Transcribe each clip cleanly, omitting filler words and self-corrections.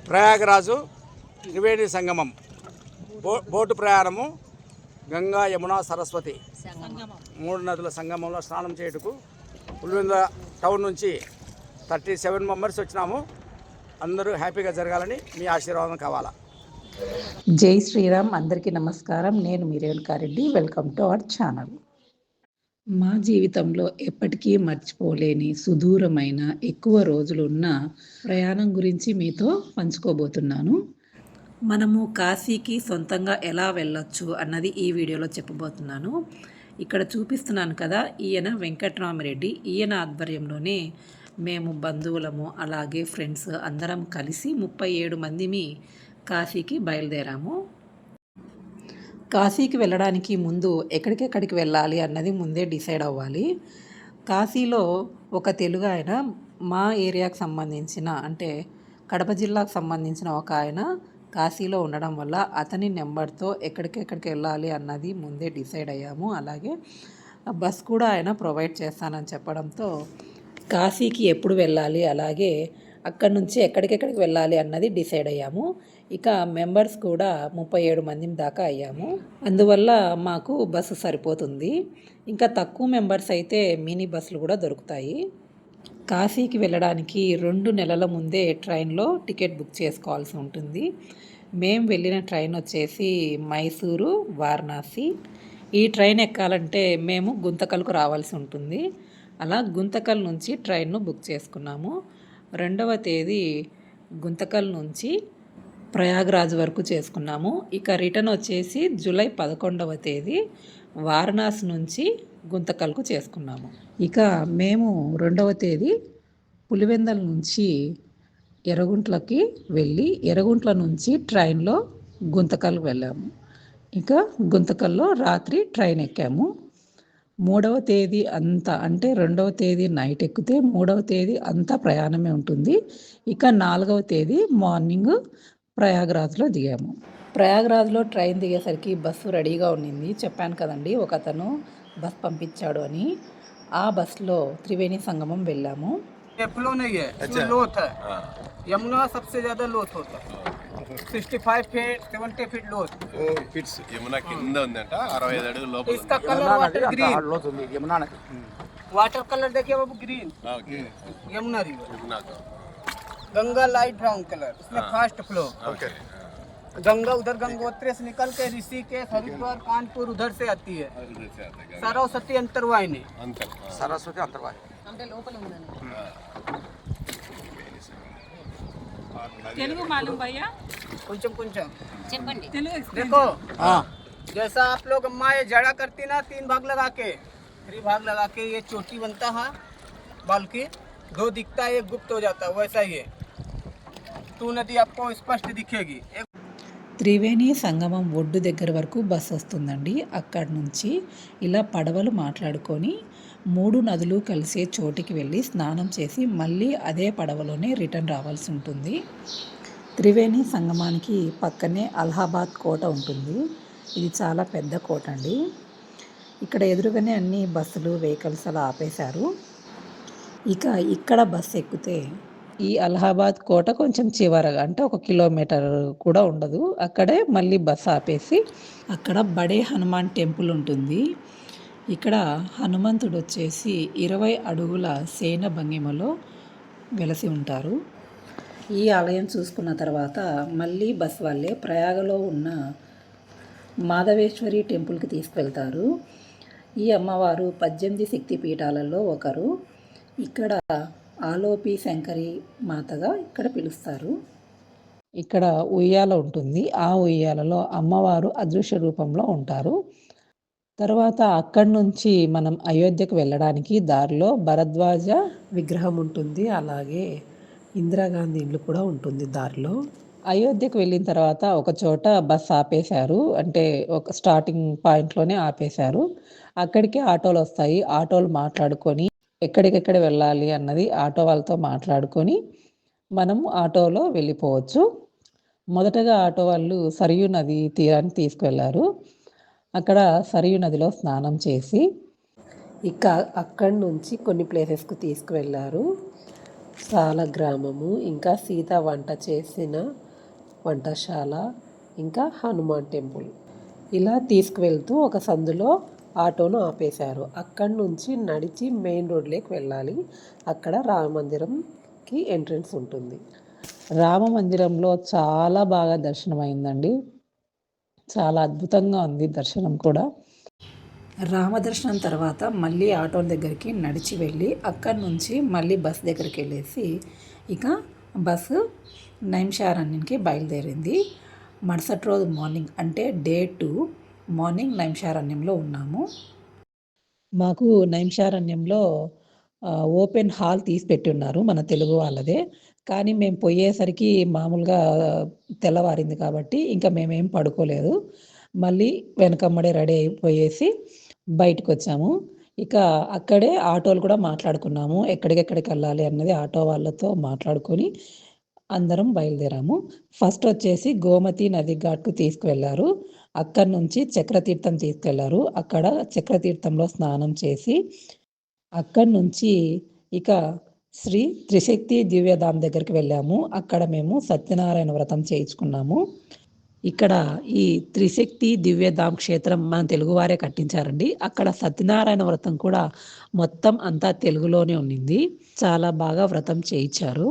ప్రయాగరాజు త్రివేణి సంగమం boat ప్రయాణము గంగా యమున సరస్వతి 3 నదుల సంగమంలో స్నానం చేయుటకు పులివెందుల టౌన్ నుంచి 37 మెంబర్స్ వచ్చినాము. అందరూ హ్యాపీగా జరగాలని మీ ఆశీర్వాదం కావాలా. జై శ్రీరామ్. అందరికీ నమస్కారం. నేను మీ Renuka Reddy. Welcome to our channel. మా జీవితంలో ఎప్పటికీ మర్చిపోలేని సుదూరమైన ఎక్కువ రోజులున్న ప్రయాణం గురించి మీతో పంచుకోబోతున్నాను. మనము కాశీకి సొంతంగా ఎలా వెళ్ళొచ్చు అన్నది ఈ వీడియోలో చెప్పబోతున్నాను. ఇక్కడ చూపిస్తున్నాను కదా, ఈయన వెంకట్రామరెడ్డి. ఈయన ఆధ్వర్యంలోనే మేము బంధువులము అలాగే ఫ్రెండ్స్ అందరం కలిసి 37 మందిమి కాశీకి బయలుదేరాము. కాశీకి వెళ్ళడానికి ముందు ఎక్కడికెక్కడికి వెళ్ళాలి అన్నది ముందే డిసైడ్ అవ్వాలి. కాశీలో ఒక తెలుగు ఆయన మా ఏరియాకు సంబంధించిన అంటే కడప జిల్లాకు సంబంధించిన ఒక ఆయన కాశీలో ఉండడం వల్ల అతని నెంబర్తో ఎక్కడికెక్కడికి వెళ్ళాలి అన్నది ముందే డిసైడ్ అయ్యాము. అలాగే బస్ కూడా ఆయన ప్రొవైడ్ చేస్తానని చెప్పడంతో కాశీకి ఎప్పుడు వెళ్ళాలి అలాగే అక్కడి నుంచి ఎక్కడికెక్కడికి వెళ్ళాలి అన్నది డిసైడ్ అయ్యాము. ఇక మెంబర్స్ కూడా 37 మంది దాకా అయ్యాము. అందువల్ల మాకు బస్సు సరిపోతుంది. ఇంకా తక్కువ మెంబర్స్ అయితే మినీ బస్సులు కూడా దొరుకుతాయి. కాశీకి వెళ్ళడానికి 2 నెలల ముందే ట్రైన్లో టికెట్ బుక్ చేసుకోవాల్సి ఉంటుంది. మేము వెళ్ళిన ట్రైన్ వచ్చేసి మైసూరు వారణాసి. ఈ ట్రైన్ ఎక్కాలంటే మేము గుంతకల్కు రావాల్సి ఉంటుంది. అలా గుంతకల్ నుంచి ట్రైన్ను బుక్ చేసుకున్నాము. 2వ తేదీ గుంతకల్ నుంచి ప్రయాగరాజ్ వరకు చేసుకున్నాము. ఇక రిటర్న్ వచ్చేసి జూలై 11వ తేదీ వారణాసి నుంచి గుంతకల్కు చేసుకున్నాము. ఇక మేము 2వ తేదీ పులివెందల నుంచి ఎర్రగుంట్లకి వెళ్ళి ఎర్రగుంట్ల నుంచి ట్రైన్లో గుంతకల్కి వెళ్ళాము. ఇక గుంతకల్లో రాత్రి ట్రైన్ ఎక్కాము. 3వ తేదీ అంతా అంటే 2వ తేదీ నైట్ ఎక్కితే 3వ తేదీ అంతా ప్రయాణమే ఉంటుంది. ఇక 4వ తేదీ మార్నింగ్ ప్రయాగరాజ్లో దిగాము. ప్రయాగరాజ్లో ట్రైన్ దిగేసరికి బస్సు రెడీగా ఉండింది. చెప్పాను కదండి, ఒక అతను బస్ పంపించాడు అని. ఆ బస్సులో త్రివేణి సంగమం వెళ్ళాము. यमुना सबसे ज्यादा लोथ होता है 65 फीट 70 फीट लोथ ఫీట్స్ యమునా కింద ఉందంట 65 అడుగుల లోపల. इसका colour water green water colour देखिए बाबू green. Okay Yamuna river Yamuna Ganga light brown colour इसमें फास्ट फ्लो. ఓకే गंगा उधर गंगोत्री से निकल के ऋषिकेश हरिद्वार कानपुर उधर से आती है. सरस्वती अंतरवाहिनी అంతర్ సరస్వతి అంతర్వాహిని. తెలుగు मालूम भैया कुंचम कुंचम తెలుగు देखो. जैसा आप लोग अम्मा ये जड़ा करती ना 3 भाग लगा के 3 भाग लगा के ये चोटी बनता है बाल की 2 दिखता है 1 गुप्त हो जाता है. वैसा ही है 2 नदी आपको स्पष्ट दिखेगी. త్రివేణి సంగమం ఒడ్డు దగ్గర వరకు బస్సు వస్తుందండి. అక్కడి నుంచి ఇలా పడవలు మాట్లాడుకొని 3 నదులు కలిసే చోటికి వెళ్ళి స్నానం చేసి మళ్ళీ అదే పడవలోనే రిటర్న్ రావాల్సి ఉంటుంది. త్రివేణి సంగమానికి పక్కనే అలహాబాద్ కోట ఉంటుంది. ఇది చాలా పెద్ద కోట అండి. ఇక్కడ ఎదురుగానే అన్ని బస్సులు వెహికల్స్ అలా ఆపేశారు. ఇక ఇక్కడ బస్సు ఎక్కితే ఈ అలహాబాద్ కోట కొంచెం చివరగా అంటే 1 కిలోమీటర్ కూడా ఉండదు. అక్కడే మళ్ళీ బస్సు ఆపేసి అక్కడ బడే హనుమాన్ టెంపుల్ ఉంటుంది. ఇక్కడ హనుమంతుడు వచ్చేసి 20 అడుగుల సేన భంగిమలో వెలసి ఉంటారు. ఈ ఆలయం చూసుకున్న తర్వాత మళ్ళీ బస్ వాళ్ళే ప్రయాగలో ఉన్న మాధవేశ్వరి టెంపుల్కి తీసుకువెళ్తారు. ఈ అమ్మవారు 18 శక్తి పీఠాలలో ఒకరు. ఇక్కడ ఆలోపి శంకరి మాతగా ఇక్కడ పిలుస్తారు. ఇక్కడ ఉయ్యాల ఉంటుంది. ఆ ఉయ్యాలలో అమ్మవారు అదృశ్య రూపంలో ఉంటారు. తర్వాత అక్కడి నుంచి మనం అయోధ్యకు వెళ్ళడానికి దారిలో భరద్వాజ విగ్రహం ఉంటుంది. అలాగే ఇందిరాగాంధీ ఇల్లు కూడా ఉంటుంది దారిలో. అయోధ్యకు వెళ్ళిన తర్వాత ఒక చోట బస్ ఆపేశారు. అంటే ఒక స్టార్టింగ్ పాయింట్లోనే ఆపేశారు. అక్కడికి ఆటోలు వస్తాయి. ఆటోలు మాట్లాడుకొని ఎక్కడికెక్కడ వెళ్ళాలి అన్నది ఆటో వాళ్ళతో మాట్లాడుకొని మనం ఆటోలో వెళ్ళిపోవచ్చు. మొదటగా ఆటో వాళ్ళు సరియు నది తీరానికి తీసుకువెళ్ళారు. అక్కడ సరియు నదిలో స్నానం చేసి ఇక అక్కడి నుంచి కొన్ని ప్లేసెస్కు తీసుకువెళ్ళారు. సాల గ్రామము, ఇంకా సీత వంట చేసిన వంటశాల, ఇంకా హనుమాన్ టెంపుల్. ఇలా తీసుకువెళ్తూ ఒక సందులో ఆటోను ఆపేశారు. అక్కడి నుంచి నడిచి మెయిన్ రోడ్లోకి వెళ్ళాలి. అక్కడ రామ మందిరంకి ఎంట్రన్స్ ఉంటుంది. రామ మందిరంలో చాలా బాగా దర్శనం అయిందండి. చాలా అద్భుతంగా ఉంది దర్శనం కూడా. రామదర్శనం తర్వాత మళ్ళీ ఆటో దగ్గరికి నడిచి వెళ్ళి అక్కడి నుంచి మళ్ళీ బస్ దగ్గరికి వెళ్ళేసి ఇక బస్సు నైమిషారణ్యానికి బయలుదేరింది. మరుసటి రోజు మార్నింగ్ అంటే డే 2 మార్నింగ్ నైమిషారణ్యంలో ఉన్నాము. మాకు నైమిషారణ్యంలో ఓపెన్ హాల్ తీసి పెట్టి ఉన్నారు, మన తెలుగు వాళ్ళదే. కానీ మేము పోయేసరికి మామూలుగా తెల్లవారింది కాబట్టి ఇంకా మేమేం పడుకోలేదు. మళ్ళీ వెనకమ్మడే రెడీ అయిపోయేసి బయటకు వచ్చాము. ఇక అక్కడే ఆటోలు కూడా మాట్లాడుకున్నాము, ఎక్కడికెక్కడికి వెళ్ళాలి అన్నది ఆటో వాళ్ళతో మాట్లాడుకొని అందరం బయలుదేరాము. ఫస్ట్ వచ్చేసి గోమతి నది ఘాట్కు తీసుకువెళ్ళారు. అక్కడి నుంచి చక్రతీర్థం తీసుకెళ్లారు. అక్కడ చక్రతీర్థంలో స్నానం చేసి అక్కడి నుంచి ఇక శ్రీ త్రిశక్తి దివ్యధామ్ దగ్గరికి వెళ్ళాము. అక్కడ మేము సత్యనారాయణ వ్రతం చేయించుకున్నాము. ఇక్కడ ఈ త్రిశక్తి దివ్యధామ్ క్షేత్రం మన తెలుగువారే కట్టించారండి. అక్కడ సత్యనారాయణ వ్రతం కూడా మొత్తం అంతా తెలుగులోనే ఉండింది. చాలా బాగా వ్రతం చేయించారు.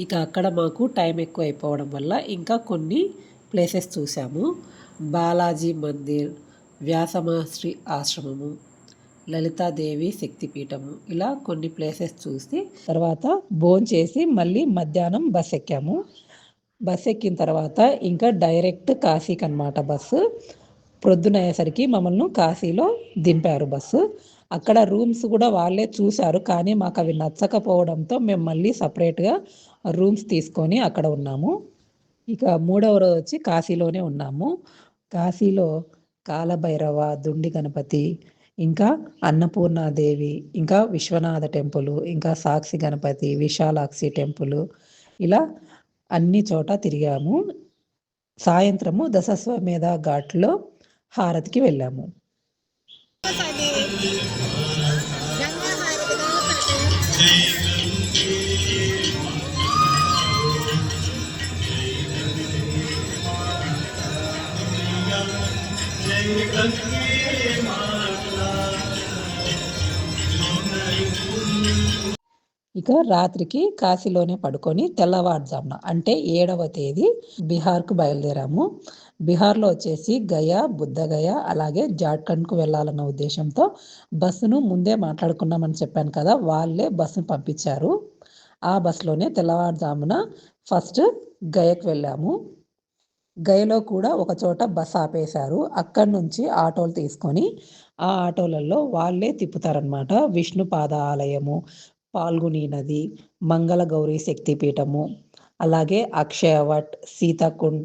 ఇక అక్కడ మాకు టైం ఎక్కువ అయిపోవడం వల్ల ఇంకా కొన్ని ప్లేసెస్ చూసాము. బాలాజీ మందిర్, వ్యాసమహర్షి ఆశ్రమము, లలితాదేవి శక్తిపీఠము, ఇలా కొన్ని ప్లేసెస్ చూసి తర్వాత భోంచేసి మళ్ళీ మధ్యాహ్నం బస్ ఎక్కాము. బస్ ఎక్కిన తర్వాత ఇంకా డైరెక్ట్ కాశీకి అన్నమాట బస్సు. ప్రొద్దున అయ్యేసరికి మమ్మల్ని కాశీలో దింపారు బస్సు. అక్కడ రూమ్స్ కూడా వాళ్ళే చూశారు, కానీ మాకు అవి నచ్చకపోవడంతో మేము మళ్ళీ సపరేట్గా రూమ్స్ తీసుకొని అక్కడ ఉన్నాము. ఇక 3వ రోజు వచ్చి కాశీలోనే ఉన్నాము. కాశీలో కాలభైరవ, దుండి గణపతి, ఇంకా అన్నపూర్ణాదేవి, ఇంకా విశ్వనాథ టెంపుల్, ఇంకా సాక్షి గణపతి, విశాలాక్షి టెంపుల్, ఇలా అన్ని చోట తిరిగాము. సాయంత్రము దశస్వమేధ ఘాట్లో హారతికి వెళ్ళాము. ఇక రాత్రికి కాశీలోనే పడుకొని తెల్లవారుజామున అంటే 7వ తేదీ బీహార్కు బయలుదేరాము. బీహార్లో వచ్చేసి గయా, బుద్ధగయ, అలాగే జార్ఖండ్కు వెళ్ళాలన్న ఉద్దేశంతో బస్సును ముందే మాట్లాడుకున్నామని చెప్పాను కదా, వాళ్ళే బస్సును పంపించారు. ఆ బస్సులోనే తెల్లవారుజామున ఫస్ట్ గయకు వెళ్ళాము. గయలో కూడా ఒక చోట బస్ ఆపేశారు. అక్కడి నుంచి ఆటోలు తీసుకొని ఆ ఆటోలలో వాళ్ళే తిప్పుతారనమాట. విష్ణుపాద ఆలయము, పాల్గుని నది, మంగళగౌరి శక్తిపీఠము, అలాగే అక్షయవట్, సీతాకుండ్,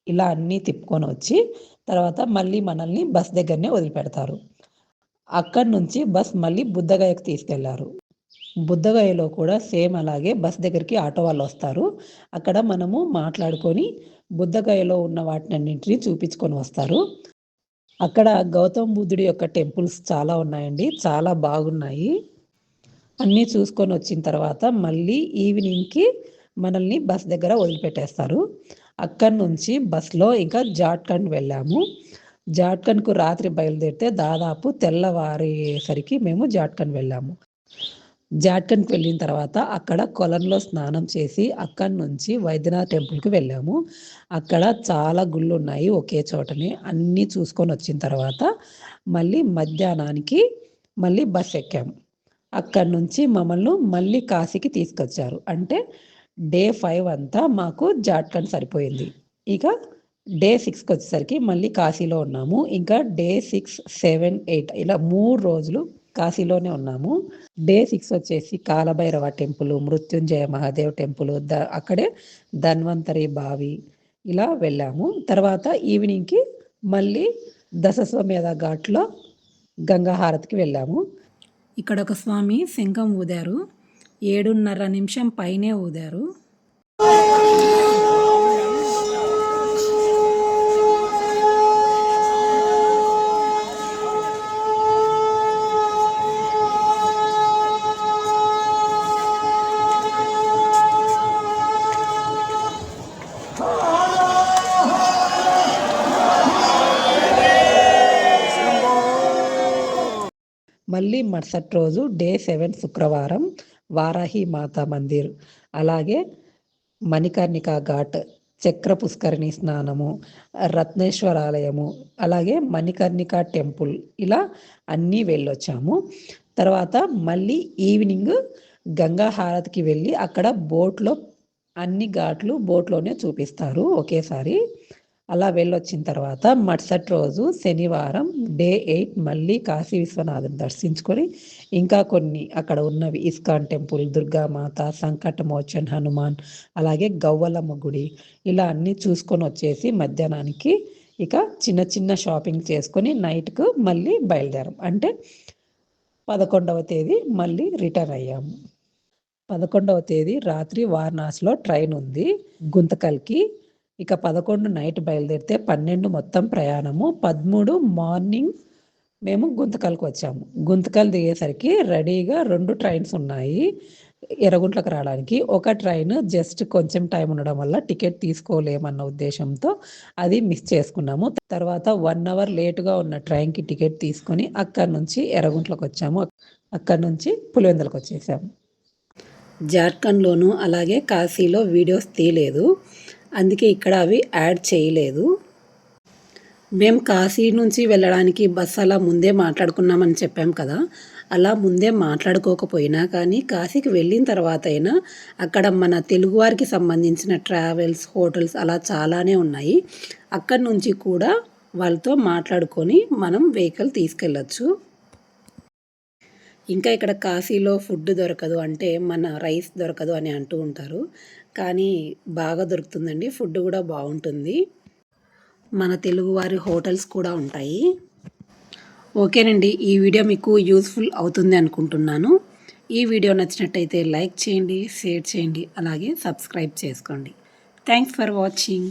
ఇలా అన్నీ తిప్పుకొని వచ్చి తర్వాత మళ్ళీ మనల్ని బస్ దగ్గరనే వదిలిపెడతారు. అక్కడి నుంచి బస్ మళ్ళీ బుద్ధగయకు తీసుకెళ్లారు. బుద్ధగయలో కూడా సేమ్ అలాగే బస్ దగ్గరికి ఆటో వాళ్ళు వస్తారు. అక్కడ మనము మాట్లాడుకొని బుద్ధగయలో ఉన్న వాటినన్నింటినీ చూపించుకొని వస్తారు. అక్కడ గౌతమ బుద్ధుడి యొక్క టెంపుల్స్ చాలా ఉన్నాయండి, చాలా బాగున్నాయి. అన్నీ చూసుకొని వచ్చిన తర్వాత మళ్ళీ ఈవినింగ్కి మనల్ని బస్ దగ్గర వదిలిపెట్టేస్తారు. అక్కడి నుంచి బస్లో ఇంకా జార్ఖండ్ వెళ్ళాము. జార్ఖండ్కు రాత్రి బయలుదేరితే దాదాపు తెల్లవారేసరికి మేము జార్ఖండ్ వెళ్ళాము. జార్ఖండ్కి వెళ్ళిన తర్వాత అక్కడ కొలంలో స్నానం చేసి అక్కడి నుంచి వైద్యనాథ్ టెంపుల్కి వెళ్ళాము. అక్కడ చాలా గుళ్ళు ఉన్నాయి ఒకే చోటనే. అన్నీ చూసుకొని వచ్చిన తర్వాత మళ్ళీ మధ్యాహ్నానికి మళ్ళీ బస్ ఎక్కాము. అక్కడి నుంచి మమ్మల్ని మళ్ళీ కాశీకి తీసుకొచ్చారు. అంటే డే 5 అంతా మాకు జార్ఖండ్ సరిపోయింది. ఇక డే 6కి వచ్చేసరికి మళ్ళీ కాశీలో ఉన్నాము. ఇంకా డే 6, 7, 8 ఇలా 3 రోజులు కాశీలోనే ఉన్నాము. డే 6 వచ్చేసి కాలభైరవ టెంపుల్, మృత్యుంజయ మహాదేవ్ టెంపుల్, అక్కడే ధన్వంతరి బావి, ఇలా వెళ్ళాము. తర్వాత ఈవినింగ్కి మళ్ళీ దశస్వమేధ ఘాట్లో గంగా హారతికి వెళ్ళాము. ఇక్కడ ఒక స్వామి శంఖం ఊదారు, 7:30 నిమిషం పైనే ఊదారు. మళ్ళీ మరుసటి రోజు డే 7 శుక్రవారం వారాహి మాతా మందిర్, అలాగే మణికర్ణికా ఘాట్, చక్ర పుష్కరిణి స్నానము, రత్నేశ్వర ఆలయము, అలాగే మణికర్ణికా టెంపుల్, ఇలా అన్నీ వెళ్ళొచ్చాము. తర్వాత మళ్ళీ ఈవినింగ్ గంగా హారతికి వెళ్ళి అక్కడ బోట్లో అన్ని ఘాట్లు బోట్లోనే చూపిస్తారు ఒకేసారి. అలా వెళ్ళొచ్చిన తర్వాత మరుసటి రోజు శనివారం డే 8 మళ్ళీ కాశీ విశ్వనాథుని దర్శించుకొని ఇంకా కొన్ని అక్కడ ఉన్నవి ఇస్కాన్ టెంపుల్, దుర్గామాత, సంకటమోచన్ హనుమాన్, అలాగే గవ్వలమ్మ గుడి, ఇలా అన్నీ చూసుకొని వచ్చేసి మధ్యాహ్నానికి ఇక చిన్న చిన్న షాపింగ్ చేసుకొని నైట్కు మళ్ళీ బయలుదేరాం. అంటే 11వ తేదీ మళ్ళీ రిటర్న్ అయ్యాము. 11వ తేదీ రాత్రి వారణాసిలో ట్రైన్ ఉంది గుంతకల్కి. ఇక 11 నైట్ బయలుదేరితే 12 మొత్తం ప్రయాణము. 13 మార్నింగ్ మేము గుంతకల్కి వచ్చాము. గుంతకల్ దిగేసరికి రెడీగా 2 ట్రైన్స్ ఉన్నాయి ఎర్రగుంట్లకు రావడానికి. ఒక ట్రైన్ జస్ట్ కొంచెం టైం ఉండడం వల్ల టికెట్ తీసుకోలేమన్న ఉద్దేశంతో అది మిస్ చేసుకున్నాము. తర్వాత 1 అవర్ లేటుగా ఉన్న ట్రైన్కి టికెట్ తీసుకొని అక్కడి నుంచి ఎర్రగుంట్లకు వచ్చాము. అక్కడి నుంచి పులివెందులకు వచ్చేసాము. జార్ఖండ్లోను అలాగే కాశీలో వీడియోస్ తీయలేదు, అందుకే ఇక్కడ అవి యాడ్ చేయలేదు. మేము కాశీ నుంచి వెళ్ళడానికి బస్సు అలా ముందే మాట్లాడుకున్నామని చెప్పాం కదా, అలా ముందే మాట్లాడుకోకపోయినా కానీ కాశీకి వెళ్ళిన తర్వాత అయినా అక్కడ మన తెలుగువారికి సంబంధించిన ట్రావెల్స్, హోటల్స్ అలా చాలానే ఉన్నాయి. అక్కడి నుంచి కూడా వాళ్ళతో మాట్లాడుకొని మనం వెహికల్ తీసుకెళ్ళచ్చు. ఇంకా ఇక్కడ కాశీలో ఫుడ్ దొరకదు, అంటే మన రైస్ దొరకదు అని అంటూ ఉంటారు, కానీ బాగా దొరుకుతుందండి. ఫుడ్ కూడా బాగుంటుంది. మన తెలుగువారి హోటల్స్ కూడా ఉంటాయి. ఓకేనండి, ఈ వీడియో మీకు యూస్ఫుల్ అవుతుంది అనుకుంటున్నాను. ఈ వీడియో నచ్చినట్టయితే లైక్ చేయండి, షేర్ చేయండి, అలాగే సబ్స్క్రైబ్ చేసుకోండి. Thanks for watching.